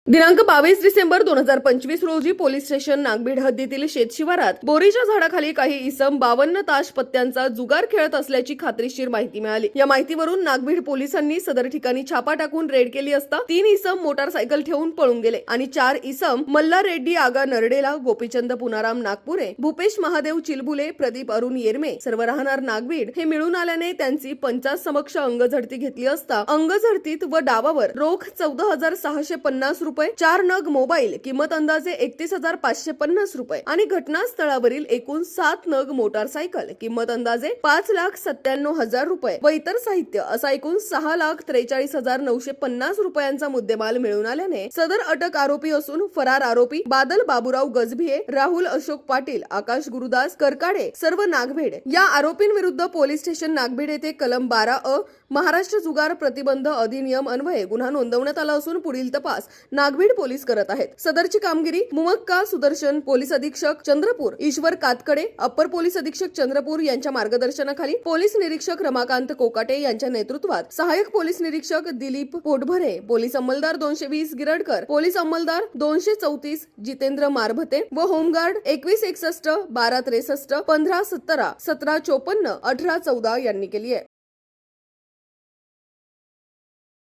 दिनांक 22 डिसेंबर 2025 रोजी police station Nagbhid हद्दीतील शेतशिवारात बोरीच्या झाडाखाली काही इसम 52 ताश पत्त्यांचा जुगार खेळत असल्याची खात्रीशीर माहिती मिळाली। या माहितीवरून नागभीड पोलिसांनी सदर ठिकाणी छापा टाकून रेड केली असता 3 इसम मोटारसायकल ठेवून पळून गेले आणि 4 इसम मल्ला रेड्डी आगा नरडेला, गोपीचंद पुनाराम नागपुरे, भूपेश महादेव चिलबुले, प्रदीप अरुण येरमे सर्व राहणार नागभीड हे मिळून आल्याने त्यांची पंचायत समक्ष अंगझडती घेतली असता अंगझडतीत व डावावर रोख 14,650 रुपये, 4 नग मोबाईल किंमत अंदाजे 31,550 रुपये आणि घटनास्थळावरील एकूण 7 नग मोटारसायकल किंमत अंदाजे 5,97,000 रुपये व इतर साहित्य असा एकूण 6,43,950 रुपयांचा मुद्देमाल मिळून आल्याने सदर अटक आरोपी असून फरार आरोपी बादल बाबूराव गजभिये, राहुल अशोक पाटील, आकाश गुरुदास करकाडे सर्व नागभीड या आरोपींविरुद्ध पोलीस स्टेशन नागभीड येथे कलम 12 महाराष्ट्र जुगार प्रतिबंध अधिनियम अन्वये गुन्हा नोंदवण्यात आला असून पुढील तपास नागभीड पोलीस करत आहेत। सदरची कामगिरी मुमक्का सुदर्शन पोलीस अधीक्षक चंद्रपूर, ईश्वर कातकडे अप्पर पोलीस अधीक्षक चंद्रपूर यांच्या मार्गदर्शनाखाली पोलीस निरीक्षक रमाकांत कोकाटे यांच्या नेतृत्वात सहाय्यक पोलीस निरीक्षक दिलीप पोटभरे, पोलीस अंमलदार 220 गिरडकर, पोलीस अंमलदार 234 जितेंद्र मारभते व होमगार्ड 2161 1263 1517 1754 1814 यांनी केली आहे।